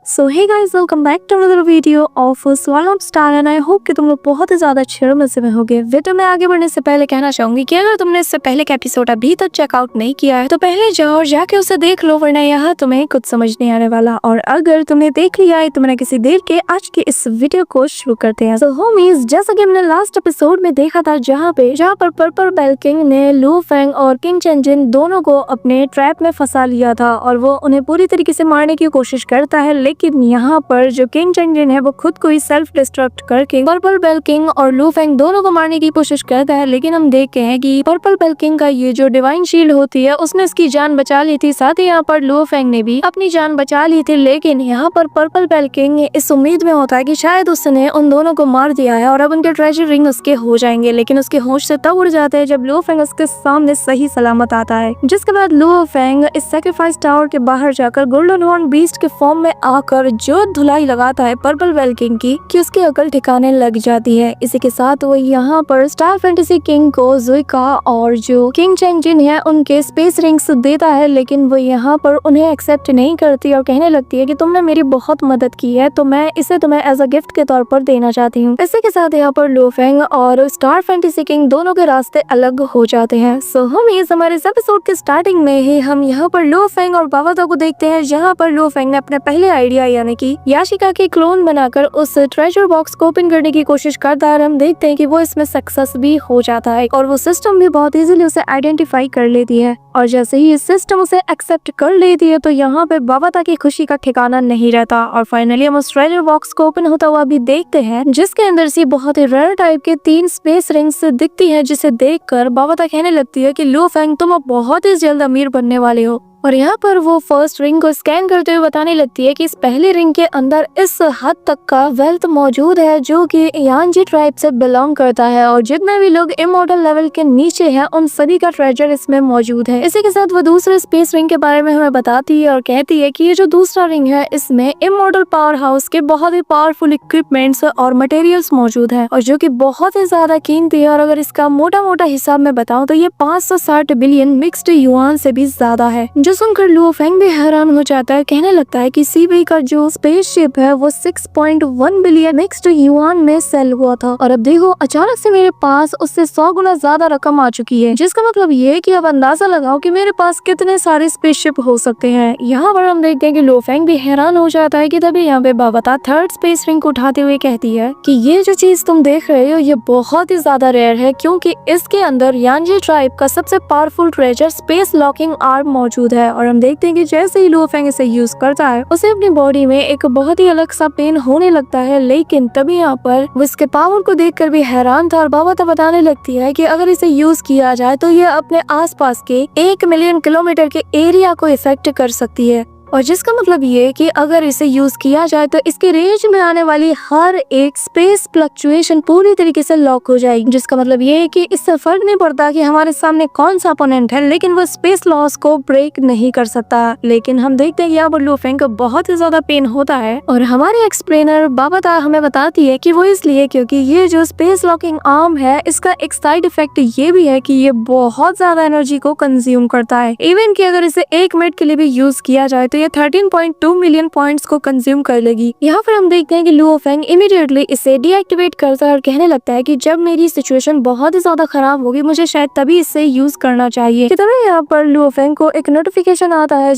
So hey guys, welcome back to another video of स्वालम star and I hope कि तुम लोग बहुत ही ज्यादा अच्छे मजे में होगे। वीडियो में आगे बढ़ने से पहले कहना चाहूंगी कि अगर तुमने इससे पहले का एपिसोड अभी तक चेकआउट नहीं किया है तो पहले जाओ और जाके उसे देख लो, वरना यहाँ तुम्हें कुछ समझ नहीं आने वाला। और अगर तुमने देख लिया है तो मैंने किसी देर के आज के इस वीडियो को शुरू करते हैं। सो होमीज, जैसा कि हमने लास्ट एपिसोड में देखा था जहाँ पर पर्पल बेल किंग ने लू फेंग और किंग चेंजिन दोनों को अपने ट्रैप में फंसा लिया था और वो उन्हें पूरी तरीके से मारने की कोशिश करता है, लेकिन यहाँ पर जो किंग चेंजिन है वो खुद को ही सेल्फ डिस्ट्रक्ट करके पर्पल बेल किंग और लू फेंग दोनों को मारने की कोशिश करता है। लेकिन हम देखते हैं कि पर्पल बेल किंग का ये जो डिवाइन शील्ड होती है उसने इसकी जान बचा ली थी, साथ ही यहाँ पर लू फेंग ने भी अपनी जान बचा ली थी। लेकिन यहाँ पर पर्पल बेल किंग इस उम्मीद में होता है कि शायद उसने उन दोनों को मार दिया है और अब उनके ट्रेजर रिंग उसके हो जाएंगे, लेकिन उसके होश से तब उड़ जाते हैं जब लू फेंग उसके सामने सही सलामत आता है। जिसके बाद लू फेंग इस सैक्रिफाइस टावर के बाहर जाकर गोल्डन हॉर्न बीस्ट के फॉर्म में आकर जो धुलाई लगाता है पर्पल बेल किंग की कि उसकी अकल ठिकाने लग जाती है। इसी के साथ वो यहाँ पर स्टार फैंटेसी किंग को जुइका और जो किंग चेंजिन है उनके स्पेस रिंग्स देता है, लेकिन वो यहाँ पर उन्हें एक्सेप्ट नहीं करती और कहने लगती है कि तुमने मेरी बहुत मदद की है तो मैं इसे तुम्हें एज अ गिफ्ट के तौर पर देना चाहती हूँ। इसी के साथ यहाँ पर लू फेंग और स्टार फैंटेसी किंग दोनों के रास्ते अलग हो जाते हैं। सो हम इस हमारे एपिसोड के स्टार्टिंग में ही हम यहाँ पर लू फेंग और बावाता को देखते हैं, जहाँ पर लू फेंग ने अपने पहले आइडिया यानी कि याशिका के क्लोन बनाकर उस ट्रेजर बॉक्स को ओपन करने की कोशिश करता है और हम देखते हैं कि वो इसमें सक्सेस भी हो जाता है और वो सिस्टम भी बहुत इजीली उसे आइडेंटिफाई कर लेती है। और जैसे ही इस सिस्टम उसे एक्सेप्ट कर लेती है तो यहाँ पे बावाता की खुशी का ठिकाना नहीं रहता और फाइनली हम उस ट्रेजर बॉक्स को ओपन होता हुआ भी देखते हैं, जिसके अंदर से बहुत ही रेयर टाइप के 3 स्पेस रिंग्स दिखती है, जिसे देखकर बावाता कहने लगती है कि लू फेंग तुम अब बहुत ही जल्द अमीर बनने वाले हो। और यहाँ पर वो फर्स्ट रिंग को स्कैन करते हुए बताने लगती है कि इस पहले रिंग के अंदर इस हद तक का वेल्थ मौजूद है जो कि यानजी ट्राइब से बिलोंग करता है और जितने भी लोग इमॉर्टल लेवल के नीचे हैं उन सभी का ट्रेजर इसमें मौजूद है। इसी के साथ वो दूसरे स्पेस रिंग के बारे में हमें बताती है और कहती है कि ये जो दूसरा रिंग है इसमें इमॉर्टल पावर हाउस के बहुत ही पावरफुल इक्विपमेंट्स और मटेरियल्स मौजूद है और जो कि बहुत ही ज्यादा कीमती है। और अगर इसका मोटा मोटा हिसाब में बताऊं तो ये 560 बिलियन मिक्स्ड युआन से भी ज्यादा है। जो सुनकर लू फेंग भी हैरान हो जाता है, कहने लगता है कि सीबी का जो स्पेसशिप है वो 6.1 बिलियन मिक्स्ड युआन में सेल हुआ था और अब देखो अचानक से मेरे पास उससे 100 गुना ज्यादा रकम आ चुकी है, जिसका मतलब ये है कि अब अंदाजा लगाओ कि मेरे पास कितने सारे स्पेसशिप हो सकते हैं। यहाँ पर हम देखते हैं कि लू फेंग भी हैरान हो जाता है कि तभी यहाँ पे बावाता थर्ड स्पेस रिंग को उठाते हुए कहती है कि ये जो चीज तुम देख रहे हो ये बहुत ही ज्यादा रेयर है, क्योंकि इसके अंदर यानजी ट्राइब का सबसे powerful treasure space locking arm मौजूद है। और हम देखते हैं कि जैसे ही लू फेंग इसे यूज करता है उसे अपनी बॉडी में एक बहुत ही अलग सा पेन होने लगता है, लेकिन तभी यहाँ पर वो इसके पावर को देखकर भी हैरान था और बावाता बताने लगती है कि अगर इसे यूज किया जाए तो ये अपने आसपास के 1 मिलियन किलोमीटर के एरिया को इफेक्ट कर सकती है और जिसका मतलब ये कि अगर इसे यूज किया जाए तो इसके रेंज में आने वाली हर एक स्पेस फ्लक्चुएशन पूरी तरीके से लॉक हो जाएगी। जिसका मतलब ये है कि इससे फर्क नहीं पड़ता कि हमारे सामने कौन सा अपोनेंट है, लेकिन वो स्पेस लॉस को ब्रेक नहीं कर सकता। लेकिन हम देखते हैं यहाँ पर लू फेंग को बहुत ही ज्यादा पेन होता है और हमारे एक्सप्लेनर बावाता हमें बताती है कि वो इसलिए क्योंकि ये जो स्पेस लॉकिंग आर्म है इसका एक साइड इफेक्ट ये भी है कि ये बहुत ज्यादा एनर्जी को कंज्यूम करता है। इवन कि अगर इसे 1 मिनट के लिए भी यूज किया जाए तो ये 13.2 मिलियन पॉइंट्स को कंज्यूम कर लेगी। यहाँ पर हम देखते हैं कि लू फेंग इमीडिएटली इसे डीएक्टिवेट करता है और कहने लगता है कि जब मेरी सिचुएशन बहुत ही ज्यादा खराब होगी मुझे शायद तभी इसे यूज करना चाहिए। कि तभी यहाँ पर लू फेंग को एक नोटिफिकेशन आता है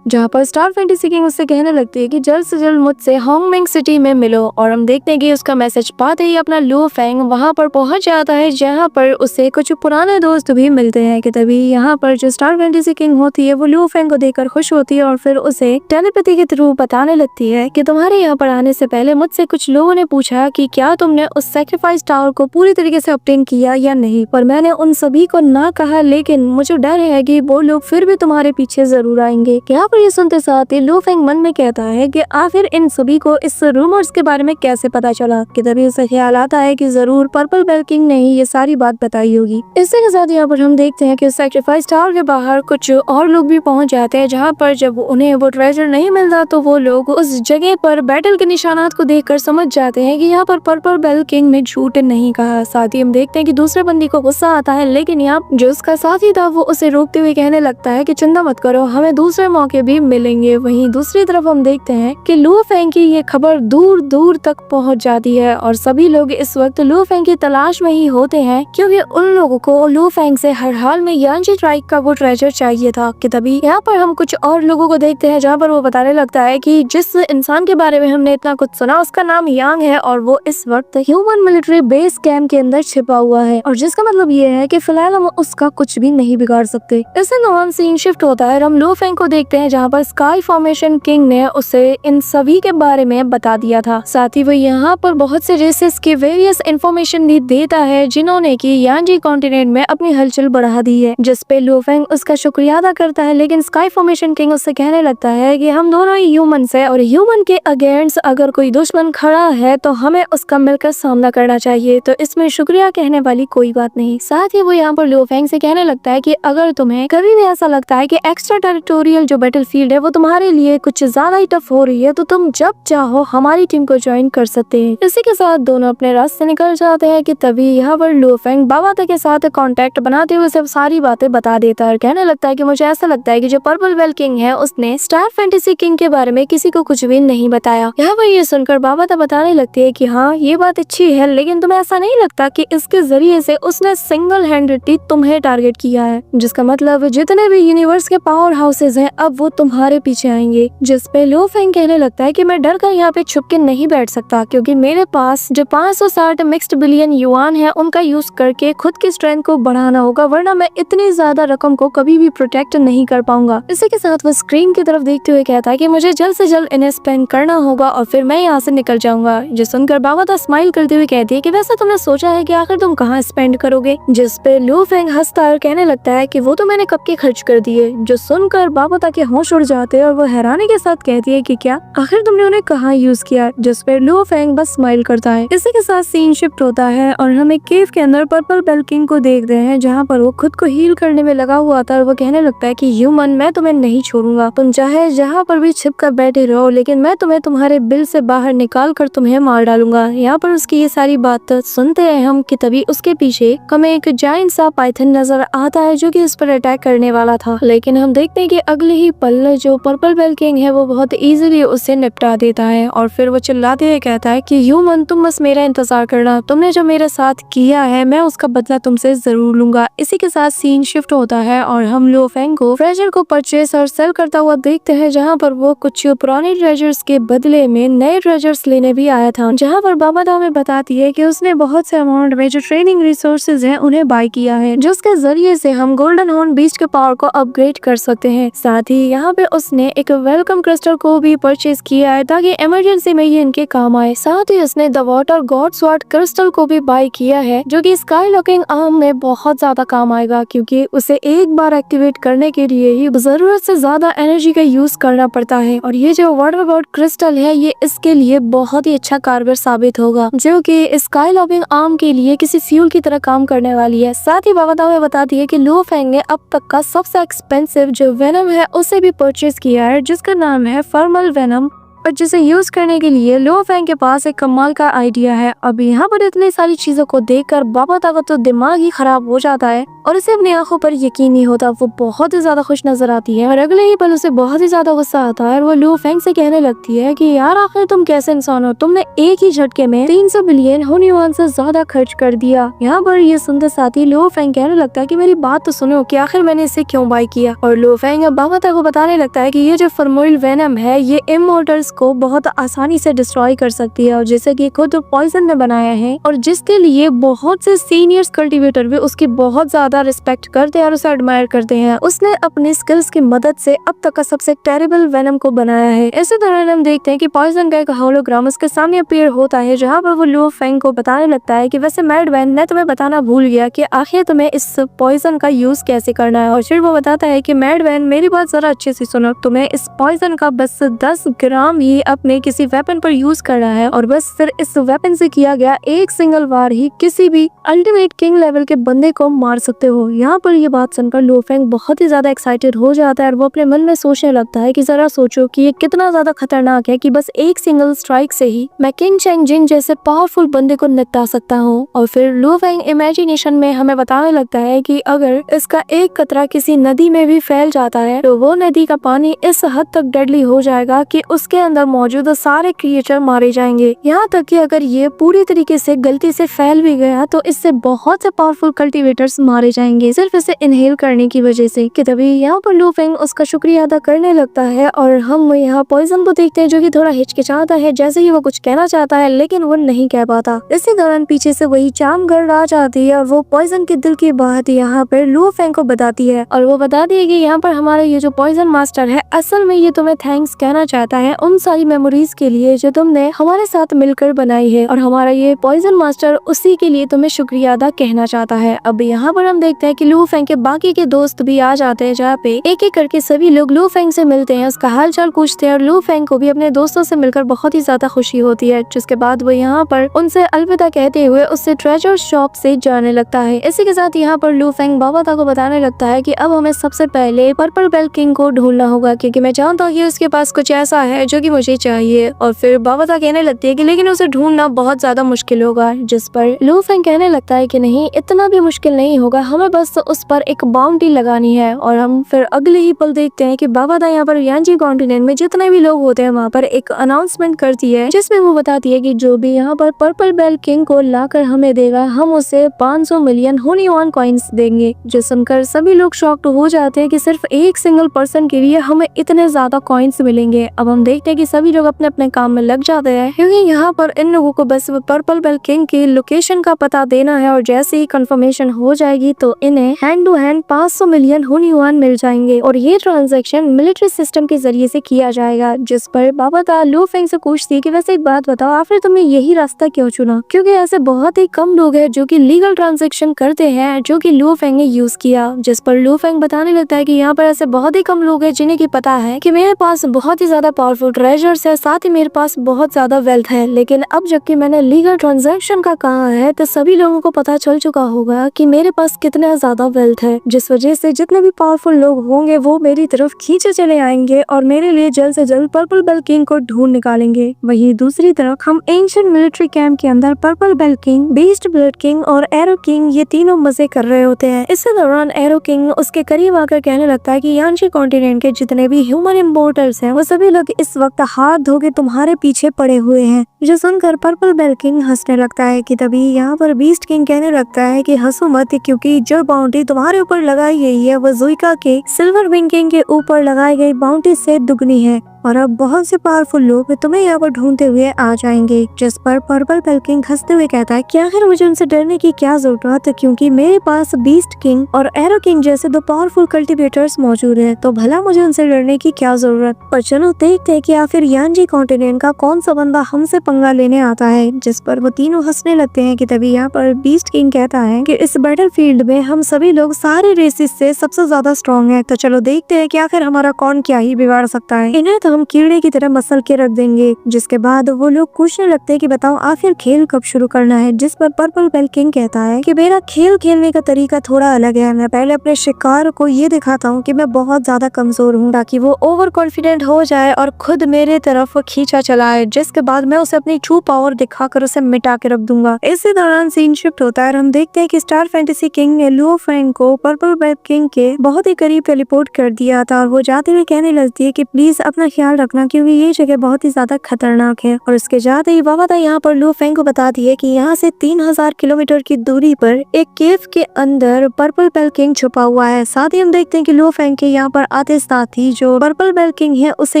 जहाँ पर स्टार फैंटेसी किंग उससे कहने लगती है कि जल्द से जल्द मुझसे होंगमिंग सिटी में मिलो। और हम देखते हैं कि उसका मैसेज पाते ही अपना लू फेंग वहाँ पर पहुंच जाता है, जहाँ पर उसे कुछ पुराने दोस्त भी मिलते हैं। कि तभी यहाँ पर जो स्टार फैंटेसी किंग होती है वो लू फेंग को देखकर खुश होती है और फिर उसे टेलीपैथी के थ्रू बताने लगती है कि तुम्हारे यहाँ पर आने से पहले मुझसे कुछ लोगों ने पूछा कि क्या तुमने उस सैक्रिफाइस टावर को पूरी तरीके से ऑब्टेन किया या नहीं, पर मैंने उन सभी को ना कहा, लेकिन मुझे डर है कि वो लोग फिर भी तुम्हारे पीछे जरूर आएंगे। यहाँ पर ये सुनते साथ ही लू फेंग मन में कहता है कि आखिर इन सभी को इस रूमर्स के बारे में कैसे पता चला। कि तभी उसे ख्याल आता है कि जरूर पर्पल बेल किंग ने ही ये सारी बात बताई होगी। इसी के साथ यहाँ पर हम देखते हैं कि सैक्रिफाइस टावर के बाहर कुछ और लोग भी पहुंच जाते हैं, जहाँ पर जब उन्हें वो ट्रेजर नहीं मिलता तो वो लोग उस जगह पर बैटल के निशानात को देखकर समझ जाते हैं कि यहाँ पर पर्पल बेल किंग ने झूठ नहीं कहा। साथ ही हम देखते हैं कि दूसरे बंदी को गुस्सा आता है, लेकिन यहाँ जो उसका साथी था वो उसे रोकते हुए कहने लगता है कि चिंता मत करो, हमें दूसरे मौके के भी मिलेंगे। वहीं दूसरी तरफ हम देखते हैं कि लू फेंग की ये खबर दूर दूर तक पहुंच जाती है और सभी लोग इस वक्त लू फेंग की तलाश में ही होते हैं, क्योंकि उन लोगों को लू फेंग से हर हाल में यांजी ट्राइब का वो ट्रेजर चाहिए था। कि तभी यहाँ पर हम कुछ और लोगों को देखते हैं जहाँ पर वो बताने लगता है कि जिस इंसान के बारे में हमने इतना कुछ सुना उसका नाम यांग है और वो इस वक्त ह्यूमन मिलिट्री बेस कैंप के अंदर छिपा हुआ है, और जिसका मतलब ये है कि फिलहाल हम उसका कुछ भी नहीं बिगाड़ सकते। इसके दौरान सीन शिफ्ट होता है, हम लू फेंग को देखते हैं जहाँ पर स्काई फॉर्मेशन किंग ने उसे इन सभी के बारे में बता दिया था। साथ ही वो यहाँ पर बहुत से रेसेस के वेरियस इंफॉर्मेशन भी देता है जिन्होंने की यांजी कॉन्टिनेंट में अपनी हलचल बढ़ा दी है, जिसपे लू फेंग उसका शुक्रिया अदा करता है। लेकिन स्काई फॉर्मेशन किंग उससे कहने लगता है कि हम दोनों ही ह्यूमन है और ह्यूमन के अगेंस्ट अगर कोई दुश्मन खड़ा है तो हमें उसका मिलकर सामना करना चाहिए, तो इसमें शुक्रिया कहने वाली कोई बात नहीं। साथ ही वो यहाँ पर लू फेंग से कहने लगता है कि अगर तुम्हें कभी भी ऐसा लगता है कि एक्स्ट्रा टेरिटोरियल जो बैटलफील्ड है वो तुम्हारे लिए कुछ ज्यादा ही टफ हो रही है तो तुम जब चाहो हमारी टीम को ज्वाइन कर सकते हैं। इसी के साथ दोनों अपने रास्ते निकल जाते हैं कि तभी यहाँ पर लू फेंग बाबाता के साथ कांटेक्ट बनाते हुए सब सारी बातें बता देता है और कहने लगता है कि मुझे ऐसा लगता है कि जो पर्पल वेल किंग है उसने स्टार फैंटेसी किंग के बारे में किसी को कुछ भी नहीं बताया। यहाँ पर ये सुनकर बाबाता बताने लगती है कि हाँ ये बात अच्छी है, लेकिन तुम्हें ऐसा नहीं लगता कि इसके जरिए से उसने सिंगल हैंडेडली तुम्हें टारगेट किया है, जिसका मतलब जितने भी यूनिवर्स के पावर हाउसेज हैं अब वो तुम्हारे पीछे आएंगे। जिसपे लू फेंग कहने लगता है कि मैं डर कर यहाँ पे छुप के नहीं बैठ सकता, क्योंकि मेरे पास जो 560 मिक्स्ड बिलियन युआन है उनका यूज करके खुद की स्ट्रेंथ को बढ़ाना होगा, वरना मैं इतनी ज्यादा रकम को कभी भी प्रोटेक्ट नहीं कर पाऊंगा। इसी के साथ वो स्क्रीन की तरफ देखते हुए कहता है कि मुझे जल्द से जल्द इन्हें स्पेंड करना होगा और फिर मैं यहाँ से निकल जाऊंगा। जो सुनकर बाबाता स्माइल करते हुए कहती है कि वैसे तुमने सोचा है कि आखिर तुम कहाँ स्पेंड करोगे, जिसपे लू फेंग हंसता और कहने लगता है कि वो तो मैंने कब के खर्च कर दिए। जो सुनकर बाबाता के होश उड़ जाते हैं और वो हैरानी के साथ कहती है कि क्या आखिर तुमने उन्हें कहाँ यूज किया, जिसपे लू फेंग बस स्माइल करता है। इसी के साथ सीन शिफ्ट होता है और हम एक केव के अंदर पर्पल बेल किंग को देख रहे हैं जहाँ पर वो खुद को हील करने में लगा हुआ था और वो कहने लगता है कि ह्यूमन मैं तुम्हें नहीं छोड़ूंगा, तुम चाहे जहाँ पर भी छिप कर बैठे रहो, लेकिन मैं तुम्हें तुम्हारे बिल से बाहर निकाल कर तुम्हें मार डालूंगा। यहाँ पर उसकी ये सारी बात सुनते हैं हम कि तभी उसके पीछे हमें एक जायंट सा पाइथन नजर आता है जो कि इस पर अटैक करने वाला था, लेकिन हम देखते हैं कि अगले ही पल जो पर्पल बेल किंग है वो बहुत इजीली उसे निपटा देता है और फिर वो चिल्लाते हुए कहता है कि ह्यूमन तुम बस मेरा इंतजार करना, तुमने जो मेरे साथ किया है मैं उसका बदला तुमसे जरूर लूंगा। इसी के साथ सीन शिफ्ट होता है और हम लू फेंग को ट्रेजर को परचेस और सेल करता हुआ देखते हैं, जहाँ पर वो कुछ पुराने ट्रेजर्स के बदले में नए ट्रेजर्स लेने भी आया था। जहाँ पर बाबाता हमें बताती है कि उसने बहुत से अमाउंट में जो ट्रेनिंग रिसोर्सेज हैं उन्हें बाय किया है, जिसके जरिए से हम गोल्डन हॉर्न बीस्ट के पावर को अपग्रेड कर सकते हैं। साथ ही यहाँ पे उसने एक वेलकम क्रिस्टल को भी परचेज किया है ताकि इमरजेंसी में ये इनके काम आए। साथ ही उसने the water God sword crystal को भी बाय किया है जो कि स्काई लॉकिंग आर्म में बहुत ज्यादा काम आएगा, क्योंकि उसे एक बार एक्टिवेट करने के लिए ही जरूरत से ज्यादा एनर्जी का यूज करना पड़ता है और ये जो वाटर गॉड क्रिस्टल है ये इसके लिए बहुत ही अच्छा कारगर साबित होगा, जो कि स्काई लॉकिंग आर्म के लिए किसी फ्यूल की तरह काम करने वाली है। साथ ही बाबाता हमें बताती है कि लू फेंग ने अब तक का सबसे एक्सपेंसिव जो वेनम है उसे भी परचेज किया है, जिसका नाम है फर्मल वेनम, और जिसे यूज करने के लिए लू फेंग के पास एक कमाल का आइडिया है। अब यहाँ पर इतनी सारी चीजों को देखकर बाबाता का तो दिमाग ही खराब हो जाता है और उसे अपनी आंखों पर यकीन नहीं होता। वो बहुत ही ज्यादा खुश नजर आती है और अगले ही पल उसे बहुत ही ज्यादा गुस्सा आता है और वो लू फेंग से कहने लगती है कि यार आखिर तुम कैसे इंसान हो, तुमने एक ही झटके में 300 बिलियन हुनयुआन से ज्यादा खर्च कर दिया। यहाँ पर ये सुनते साथ ही लू फेंग कहने लगता है कि मेरी बात तो सुनो कि आखिर मैंने इसे क्यों बाय किया। और लू फेंग बाबाता को बताने लगता है कि ये जो फॉर्मल वेनम है ये इमोर्टल्स को बहुत आसानी से डिस्ट्रॉय कर सकती है और जैसे कि खुद पॉइजन ने बनाया है और जिसके लिए बहुत से सीनियर्स कल्टीवेटर भी उसकी बहुत ज्यादा रिस्पेक्ट करते हैं और उसे एडमायर करते हैं। उसने अपनी स्किल्स की मदद से अब तक का सबसे टेरिबल वेनम को बनाया है। इसी तरह हम देखते हैं कि पॉइजन का एक होलोग्राम उसके सामने अपीयर होता है, जहाँ पर वो लू फेंग को बताने लगता है कि वैसे मैड वैन मैं तुम्हें बताना भूल गया कि आखिर तुम्हें इस पॉइजन का यूज कैसे करना है। और फिर वो बताता है कि मैड वैन मेरी बात जरा अच्छे से सुनो, तुम्हें इस पॉइजन का बस 10 ग्राम सिर्फ ये अपने किसी वेपन पर यूज कर रहा है और बस फिर इस वेपन से किया गया एक सिंगल वार ही किसी भी अल्टीमेट किंग लेवल के बंदे को मार सकते हो। यहाँ पर ये बात सुनकर लू फेंग बहुत ही ज्यादा एक्साइटेड हो जाता है और वो अपने मन में सोचने लगता है कि जरा सोचो कि ये कितना ज्यादा खतरनाक है कि बस एक सिंगल स्ट्राइक से ही मैं किंग चैंग जिन जैसे पावरफुल बंदे को निपटा सकता हूँ। और फिर लू फेंग इमेजिनेशन में हमें बताने लगता है कि अगर इसका एक कतरा किसी नदी में भी फैल जाता है तो वो नदी का पानी इस हद तक डेडली हो जाएगा कि उसके अंदर मौजूद सारे क्रिएचर मारे जाएंगे। यहाँ तक कि अगर ये पूरी तरीके से गलती से फैल भी गया तो इससे बहुत से पावरफुल कल्टीवेटर्स मारे जाएंगे सिर्फ इसे इनहेल करने की वजह से। कि तभी यहाँ पर लू फेंग उसका शुक्रिया अदा करने लगता है और हम यहाँ पॉइजन को देखते हैं जो कि थोड़ा हिचकिचाता है जैसे ही वो कुछ कहना चाहता है लेकिन वो नहीं कह पाता। इसी दौरान पीछे से वही चाम गर्ल आ जाती है और वो पॉइजन के दिल की बात यहाँ पर लू फेंग को बताती है और वो बताती है कि यहाँ पर हमारा ये जो पॉइजन मास्टर है असल में ये तुम्हें थैंक्स कहना चाहता है उन सारी मेमोरीज के लिए जो तुमने हमारे साथ मिलकर बनाई है और हमारा ये पॉइजन मास्टर उसी के लिए तुम्हें शुक्रिया अदा कहना चाहता है। अब यहाँ पर हम देखते हैं कि लू फेंग के बाकी के दोस्त भी आ जाते हैं जहाँ पे एक एक करके सभी लोग लू फेंग से मिलते हैं, उसका हाल चाल पूछते हैं और लू फेंग को भी अपने दोस्तों से मिलकर बहुत ही ज्यादा खुशी होती है। जिसके बाद वो यहाँ पर उनसे अलविदा कहते हुए उससे ट्रेजर शॉप से जाने लगता है। इसी के साथ यहाँ पर लू फेंग बाबाता को बताने लगता है कि अब हमें सबसे पहले पर्पल बेल किंग को ढूंढना होगा क्योंकि मैं जानता हूँ कि उसके पास कुछ ऐसा है जो कि मुझे चाहिए। और फिर बाबाता कहने लगती है कि लेकिन उसे ढूंढना बहुत ज्यादा मुश्किल होगा। जिस पर लू फेंग कहने लगता है कि नहीं इतना भी मुश्किल नहीं होगा, हमें बस उस पर एक बाउंड्री लगानी है। और हम फिर अगले ही पल देखते हैं कि बाबाता यहाँ पर यांजी कॉन्टिनेंट में जितने भी लोग होते हैं वहाँ पर एक अनाउंसमेंट करती है जिसमें वो बताती है कि जो भी यहाँ पर पर्पल बेल किंग को लाकर हमें देगा हम उसे 500 मिलियन हुनियॉन कॉइन्स देंगे। जो सुनकर सभी लोग शॉक्ड हो जाते हैं कि सिर्फ एक सिंगल पर्सन के लिए हमें इतने ज्यादा कॉइन्स मिलेंगे। अब हम देखते हैं कि सभी लोग अपने अपने काम में लग जाते हैं क्योंकि यहाँ पर इन लोगों को बस पर्पल बेल किंग की लोकेशन का पता देना है और जैसे ही कंफर्मेशन हो जाएगी तो इन्हें हैंड टू हैंड 500 मिलियन हुनियॉन मिल जाएंगे और ये ट्रांजैक्शन मिलिट्री सिस्टम के जरिए से किया जाएगा। जिस पर बाबाता लू फेंग से पूछती है कि वैसे एक बात बताओ आखिर तुमने यही रास्ता क्यों चुना, क्योंकि ऐसे बहुत ही कम लोग हैं जो कि लीगल ट्रांजैक्शन करते हैं जो कि लू फेंग ने यूज किया। जिस पर लू फेंग बताने लगता है कि यहाँ पर ऐसे बहुत ही कम लोग हैं जिन्हें की पता है कि मेरे पास बहुत ही ज्यादा पावरफुल ट्रेजर्स है, साथ ही मेरे पास बहुत ज्यादा वेल्थ है, लेकिन अब जबकि मैंने लीगल ट्रांजैक्शन का कहा है तो सभी लोगों को पता चल चुका होगा कि मेरे पास कितना ज्यादा वेल्थ है, जिस वजह से जितने भी पावरफुल लोग होंगे वो मेरी तरफ खींचे चले आएंगे और मेरे लिए जल्द से जल्द पर्पल बेल किंग को ढूंढ निकालेंगे। वहीं दूसरी तरफ हम एंशिएंट मिलिट्री कैंप के अंदर Purple Bell King, Beast Blood King और एरो किंग ये तीनों मजे कर रहे होते हैं। इसी दौरान एरो किंग उसके करीब आकर कहने लगता है कि यांशी कॉन्टिनेंट के जितने भी ह्यूमन इम्पोर्टर्स हैं वो सभी लोग इस वक्त हाथ धो के तुम्हारे पीछे पड़े हुए हैं। जो सुनकर पर्पल बेल किंग हंसने लगता है कि तभी यहाँ पर बीस्ट किंग कहने लगता है कि हंसो मत क्योंकि जो बाउंड्री तुम्हारे ऊपर लगाई गई है वो जुइका के सिल्वर विंग किंग के ऊपर लगाई गई बाउंड्री से दुगनी है और अब बहुत से पावरफुल लोग तुम्हें यहाँ पर ढूंढते हुए आ जाएंगे। जिस पर पर्पल बेल किंग हंसते हुए कहता है कि आखिर मुझे उनसे डरने की क्या जरूरत है क्योंकि मेरे पास बीस्ट किंग और एरो किंग जैसे दो पावरफुल कल्टीवेटर्स मौजूद हैं, तो भला मुझे उनसे डरने की क्या जरूरत। पर चलो देखते हैं कि आखिर यांजी कॉन्टिनेंट का कौन सा बंदा हमसे पंगा लेने आता है। जिस पर वो तीनों हंसने लगते हैं कि तभी यहाँ पर बीस्ट किंग कहता है कि इस बैटल फील्ड में हम सभी लोग सारे रेसेस से सबसे ज्यादा स्ट्रॉन्ग है, तो चलो देखते हैं कि आखिर हमारा कौन क्या ही बिगाड़ सकता है। इन्हें हम कीड़े की तरह मसल के रख देंगे। जिसके बाद वो लोग पूछने लगते हैं कि बताओ आखिर खेल कब शुरू करना है। जिस पर पर्पल बेल किंग कहता है कि मेरा खेल खेलने का तरीका थोड़ा अलग है, मैं पहले अपने शिकार को ये दिखाता हूँ कि मैं बहुत ज्यादा कमजोर हूँ ताकि वो ओवर कॉन्फिडेंट हो जाए और खुद मेरे तरफ खींचा चलाए, जिसके बाद मैं उसे अपनी ट्रू पावर दिखाकर उसे मिटा के रख दूंगा। इसी दौरान सीन शिफ्ट होता है और हम देखते हैं कि स्टार फैंटेसी किंग ने लू फेंग को पर्पल बेल किंग के बहुत ही करीब टेलीपोर्ट कर दिया था और वो जाते हुए कहने लगती है कि प्लीज अपना ख्याल रखना क्योंकि ये जगह बहुत ही ज्यादा खतरनाक है। और उसके जाते ही बाबाता यहाँ पर लू फेंग को बताती है कि यहाँ से 3000 किलोमीटर की दूरी पर एक केव के अंदर पर्पल बेल किंग छुपा हुआ है। साथ ही हम देखते हैं कि लू फेंग के यहाँ पर आते साथ ही जो पर्पल बेल किंग है उसे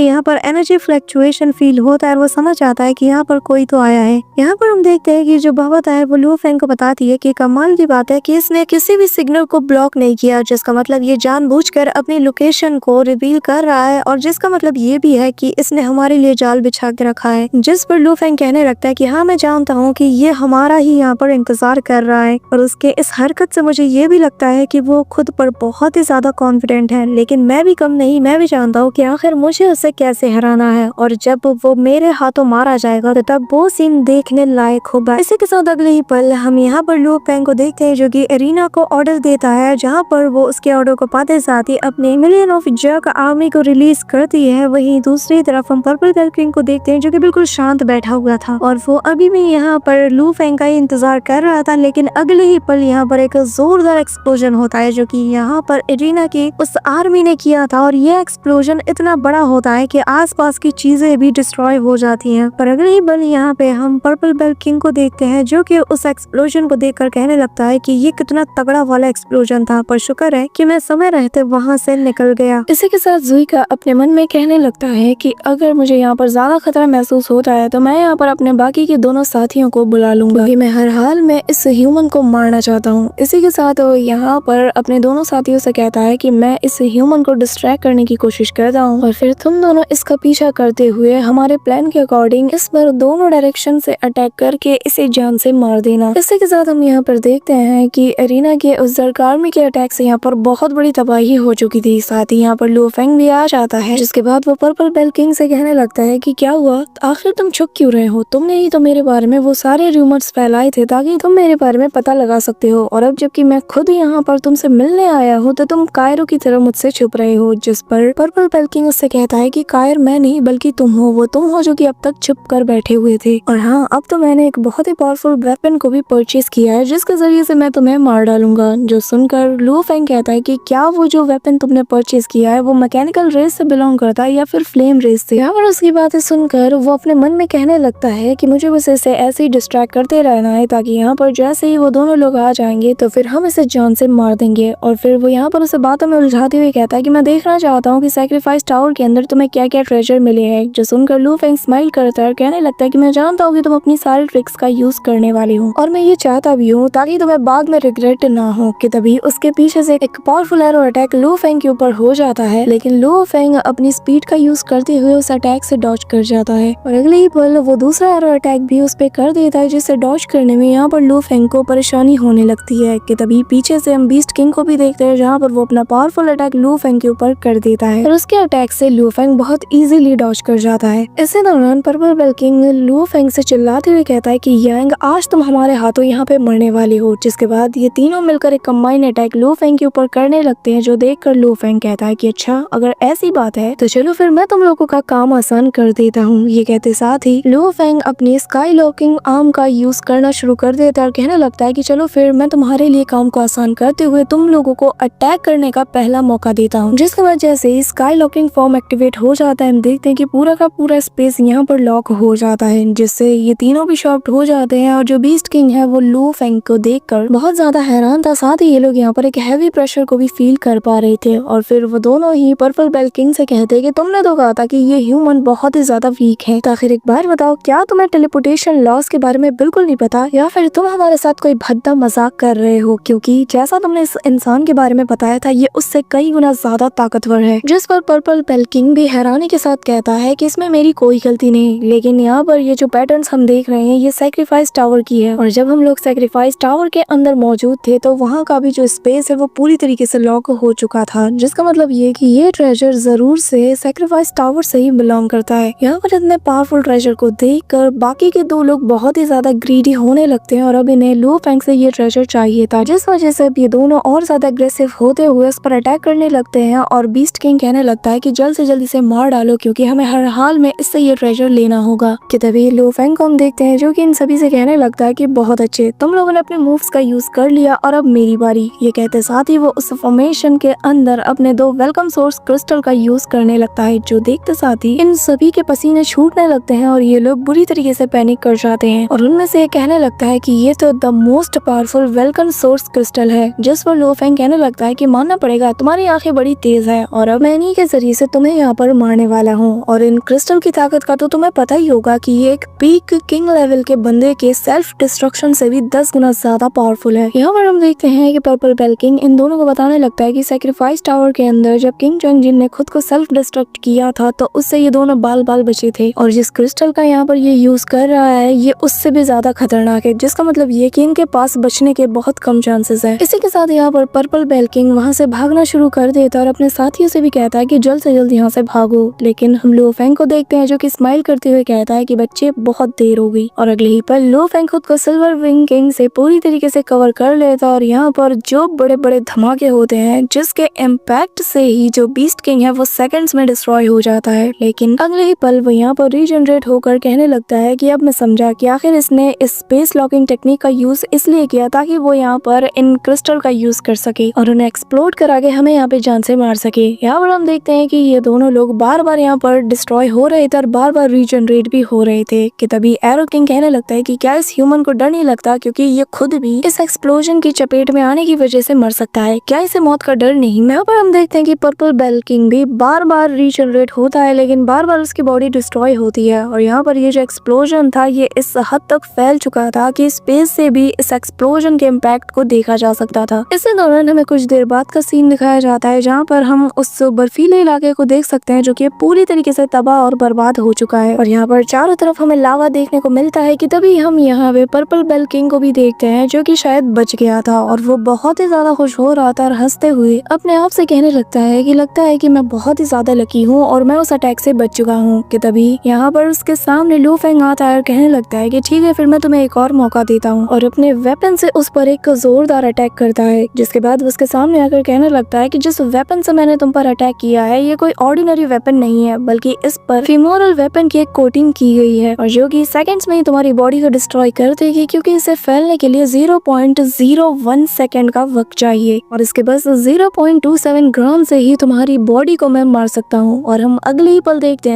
यहाँ पर एनर्जी फ्लक्चुएशन फील होता है और वो समझ आता है कि यहाँ पर कोई तो आया है। यहाँ पर हम देखते हैं कि जो बाबाता है वो लू फेंग को बताती है कि कमाल की बात है कि इसने किसी भी सिग्नल को ब्लॉक नहीं किया, जिसका मतलब ये जानबूझकर अपनी लोकेशन को रिवील कर रहा है और जिसका मतलब ये भी भी है कि इसने हमारे लिए जाल बिछा के रखा है। जिस पर लू फेंग कहने लगता है कि हाँ मैं जानता हूँ कि ये हमारा ही यहाँ पर इंतजार कर रहा है। और उसके इस हरकत से मुझे ये भी लगता है कि वो खुद पर बहुत ही ज्यादा कॉन्फिडेंट है, लेकिन मैं भी कम नहीं, मैं भी जानता हूँ कि आखिर मुझे उसे कैसे हराना है। और जब वो मेरे हाथों मारा जाएगा तो तब वो सीन देखने लायक होगा। इसी के साथ अगले ही पल हम यहाँ पर लू फेंग को देखते हैं जो कि एरिना को ऑर्डर देता है, जहाँ पर वो उसके ऑर्डर को पाते साथ ही अपने मिलियन ऑफ जग आर्मी को रिलीज करती है। वहीं दूसरी तरफ हम पर्पल बेल किंग को देखते हैं जो कि बिल्कुल शांत बैठा हुआ था और वो अभी भी यहाँ पर लू फेंग का इंतजार कर रहा था। लेकिन अगले ही पल यहाँ पर एक जोरदार एक्सप्लोजन होता है जो कि यहाँ पर एरिना की उस आर्मी ने किया था और ये एक्सप्लोजन इतना बड़ा होता है कि आसपास की चीजें भी डिस्ट्रॉय हो जाती हैं। पर अगले ही पल यहाँ पे हम पर्पल बेल किंग को देखते हैं जो कि उस एक्सप्लोजन को देखकर कहने लगता है कि ये कितना तगड़ा वाला एक्सप्लोजन था, पर शुक्र है कि मैं समय रहते वहाँ से निकल गया। इसी के साथ जुइका अपने मन में कहने लगता है कि अगर मुझे यहाँ पर ज्यादा खतरा महसूस होता है तो मैं यहाँ पर अपने बाकी के दोनों साथियों को बुला लूंगा कि मैं हर हाल में इस ह्यूमन को मारना चाहता हूँ। इसी के साथ वो यहाँ पर अपने दोनों साथियों से कहता है कि मैं इस ह्यूमन को डिस्ट्रैक्ट करने की कोशिश करता हूँ और फिर तुम दोनों इसका पीछा करते हुए हमारे प्लान के अकॉर्डिंग इस पर दोनों डायरेक्शन से अटैक करके इसे जान से मार देना। इसी के साथ हम यहाँ पर देखते हैं कि एरिना के उस जर्क आर्मी के अटैक से यहाँ पर बहुत बड़ी तबाही हो चुकी थी। साथ ही यहाँ पर लू फेंग भी आ जाता है, जिसके बाद वो पर्पल बेल किंग से कहने लगता है कि क्या हुआ, आखिर तुम छुप क्यों रहे हो? तुमने ही तो मेरे बारे में वो सारे रूमर्स फैलाए थे ताकि तुम मेरे बारे में पता लगा सकते हो, और अब जबकि मैं खुद यहाँ पर तुमसे मिलने आया हूँ तो तुम कायरो की तरह मुझसे छुप रहे हो। जिस पर पर्पल बेल किंग उससे कहता है कि कायर मैं नहीं बल्कि तुम हो, वो तुम हो जो कि अब तक छुप कर बैठे हुए थे। और हाँ, अब तो मैंने एक बहुत ही पावरफुल वेपन को भी परचेज किया है जिसके जरिए से मैं तुम्हें मार डालूंगा। जो सुनकर लू फेंग कहता है कि क्या वो जो वेपन तुमने परचेज किया है वो मैकेनिकल रेस से बिलोंग करता है या फिर फ्लेम रेस से? और उसकी बातें सुनकर वो अपने मन में कहने लगता है कि मुझे बस इसे ऐसे ही डिस्ट्रैक्ट करते रहना है ताकि यहाँ पर जैसे ही वो दोनों लोग आ जाएंगे तो फिर हम इसे जान से मार देंगे। और फिर वो यहाँ पर उसे बातों में उलझाते हुए कहता है कि मैं देखना चाहता हूँ कि सैक्रिफाइस टावर के अंदर तुम्हें क्या क्या ट्रेजर मिले हैं। जो सुनकर लू फेंग स्माइल करता है और कहने लगता है कि मैं जानता हूँ कि तुम अपनी सारी ट्रिक्स का यूज करने वाली हो और मैं ये चाहता भी हूँ ताकि तुम्हें बाद में रिग्रेट ना हो। कि तभी उसके पीछे से एक पावरफुल एरो अटैक लू फेंग के ऊपर हो जाता है, लेकिन लू फेंग अपनी स्पीड का यूज करते हुए उस अटैक से डॉज कर जाता है और अगले ही पल वो दूसरा एरो अटैक भी उस पे कर देता है, जिससे डॉज करने में यहाँ पर लू फेंग को परेशानी होने लगती है। कि तभी पीछे से हम बीस्ट किंग को भी देखते हैं जहाँ पर वो अपना पावरफुल अटैक लू फेंग के ऊपर कर देता है और उसके अटैक से लू फेंग बहुत इजीली डॉज कर जाता है। इसी दौरान Purple Bell King Lu Feng से चिल्लाते हुए कहता है कि यांग आज तुम हमारे हाथों यहाँ पे मरने वाले हो। जिसके बाद ये तीनों मिलकर एक कंबाइन अटैक लू फेंग के ऊपर करने लगते हैं, जो देखकर लू फेंग कहता है कि अच्छा अगर ऐसी बात है तो चलो फिर मैं तुम लोगों का काम आसान कर देता हूँ। ये कहते साथ ही लू फेंग अपनी स्काई लॉकिंग आर्म का यूज करना शुरू कर देता है और कहने लगता है कि चलो फिर मैं तुम्हारे लिए काम को आसान करते हुए तुम लोगों को अटैक करने का पहला मौका देता हूँ। जिसके बाद जैसे ही स्काई लॉकिंग फॉर्म एक्टिवेट हो जाता है हम देखते हैं कि पूरा का पूरा स्पेस यहाँ पर लॉक हो जाता है, जिससे ये तीनों भी शॉक्ड हो जाते हैं। और जो बीस्ट किंग है वो लू फेंग को देखकर बहुत ज्यादा हैरान था। साथ ही ये लोग यहाँ पर एक हैवी प्रेशर को भी फील कर पा रहे थे और फिर वो दोनों ही पर्पल बेल किंग से कहते हैं कि तुमने तो कहा था कि ये ह्यूमन बहुत ही ज्यादा वीक है, तो आखिर एक बार बताओ क्या तुम्हें टेलीपोर्टेशन लॉस के बारे में बिल्कुल नहीं पता या फिर तुम हमारे साथ कोई भद्दा मजाक कर रहे हो? क्योंकि जैसा तुमने इस इंसान के बारे में बताया था ये उससे कई गुना ज्यादा ताकतवर है। जिस पर पर्पल बेल किंग भी हैरानी के साथ कहता है कि इसमें मेरी कोई गलती नहीं, लेकिन यहाँ पर ये जो पैटर्न्स हम देख रहे हैं ये सैक्रिफाइस टावर की है और जब हम लोग सैक्रिफाइस टावर के अंदर मौजूद थे तो वहाँ का भी जो स्पेस है वो पूरी तरीके से लॉक हो चुका था, जिसका मतलब ये कि ये ट्रेजर जरूर से सैक्रिफाइस टावर से ही बिलोंग करता है। यहाँ पर इतने पावरफुल ट्रेजर को देखकर बाकी के दो लोग बहुत ही ज्यादा ग्रीडी होने लगते हैं और अब इन्हें लू फेंग से ये ट्रेजर चाहिए था, जिस वजह से अब ये दोनों और ज्यादा अग्रेसिव होते हुए उस पर अटैक करने लगते हैं और बीस्ट किंग कहने लगता है कि जल्द से जल्द इसे मार डालो क्योंकि हमें हर हाल में इससे ये ट्रेजर लेना होगा। कि तभी लू फेंग को हम देखते हैं जो कि इन सभी से कहने लगता है कि बहुत अच्छे, तुम लोगों ने अपने मूव्स का यूज कर लिया और अब मेरी बारी। ये कहते साथ ही वो उस फॉर्मेशन के अंदर अपने दो वेलकम सोर्स क्रिस्टल का यूज करने लगता है, जो देखते साथ ही इन सभी के पसीने छूटने लगते हैं और ये लोग बुरी तरीके से पैनिक कर जाते हैं और उनमें से कहने लगता है कि ये तो the most powerful welcome source crystal है। जिस पर लू फेंग कहने लगता है कि मानना पड़ेगा तुम्हारी आंखें बड़ी तेज है और अब मैं इन्हीं के जरिए से तुम्हें यहाँ पर मारने वाला हूँ और इन क्रिस्टल की ताकत का तो तुम्हें पता ही होगा कि ये एक पीक किंग लेवल के बंदे के सेल्फ डिस्ट्रक्शन से भी 10 गुना ज्यादा पावरफुल है। यहाँ पर हम देखते हैं कि पर्पल बेल किंग इन दोनों को बताने लगता है कि सैक्रिफाइस टावर के अंदर जब किंग चंग जिन ने खुद को सेल्फ डिस्ट्रक्ट किया किया था तो उससे ये दोनों बाल बाल बचे थे, और जिस क्रिस्टल का यहाँ पर ये यूज कर रहा है ये उससे भी ज्यादा खतरनाक है, जिसका मतलब ये कि इनके पास बचने के बहुत कम चांसेस है। इसी के साथ यहाँ पर पर्पल बेल किंग वहाँ से भागना शुरू कर देता है और अपने साथियों से भी कहता है कि जल्द से जल्द यहाँ से भागो। लेकिन हम लो फेंग को देखते हैं जो कि स्माइल करते हुए कहता है कि बच्चे बहुत देर हो गई, और अगले ही पल लो फेंग खुद को सिल्वर विंग किंग से पूरी तरीके से कवर कर लेता है और यहाँ पर जो बड़े बड़े धमाके होते हैं जिसके इम्पैक्ट से ही जो बीस्ट किंग है वो सेकंड्स में डिस्ट्रॉय हो जाता है। लेकिन अगले ही पल वो यहाँ पर रीजनरेट होकर कहने लगता है कि अब मैं समझा कि आखिर इसने इस स्पेस लॉकिंग टेक्निक का यूज इसलिए किया ताकि वो यहाँ पर इन क्रिस्टल का यूज कर सके और उन्हें एक्सप्लोड करा के हमें यहाँ पे जान से मार सके। यहाँ पर हम देखते हैं कि ये दोनों लोग बार बार यहाँ पर डिस्ट्रॉय हो रहे थे और बार बार रीजनरेट भी हो रहे थे कि तभी एरो किंग कहने लगता है कि क्या इस ह्यूमन को डर नहीं लगता, क्योंकि ये खुद भी इस एक्सप्लोजन की चपेट में आने की वजह से मर सकता है, क्या इसे मौत का डर नहीं। यहाँ पर हम देखते हैं कि पर्पल बेल किंग भी बार बार रीजनरेट होता है लेकिन बार बार उसकी बॉडी डिस्ट्रॉय होती है, और यहाँ पर ये जो एक्सप्लोजन था ये इस हद तक फैल चुका था कि स्पेस से भी इस एक्सप्लोजन के इम्पैक्ट को देखा जा सकता था। इसी दौरान हमें कुछ देर बाद का सीन दिखाया जाता है जहाँ पर हम उस बर्फीले इलाके को देख सकते हैं जो कि पूरी तरीके से तबाह और बर्बाद हो चुका है, और यहाँ पर चारों तरफ हमें लावा देखने को मिलता है कि तभी हम यहाँ पे पर्पल बेल किंग को भी देखते हैं जो कि शायद बच गया था, और वो बहुत ही ज्यादा खुश हो रहा था और हंसते हुए अपने आप से कहने लगता है कि मैं बहुत ही ज्यादा लकी हूँ और मैं उस अटैक से बच चुका हूँ। कि तभी यहाँ पर उसके सामने लो फेंग आता है और कहने लगता है कि ठीक है फिर मैं तुम्हें एक और मौका देता हूँ, और अपने वेपन से उस पर एक जोरदार अटैक करता है। जिसके बाद उसके सामने आकर कहने लगता है कि जिस वेपन से मैंने तुम पर अटैक किया है ये कोई ऑर्डिनरी वेपन नहीं है, बल्कि इस पर फिमोरल वेपन की एक कोटिंग की गई है और जो कि सेकंड्स में ही तुम्हारी बॉडी को डिस्ट्रॉय कर देगी, क्योंकि इसे फैलने के लिए 0.01 सेकंड का वक्त चाहिए, और इसके बस 0.27 ग्राम से ही तुम्हारी बॉडी को मैं मार सकता हूँ। और हम अगले ही पल देखते हैं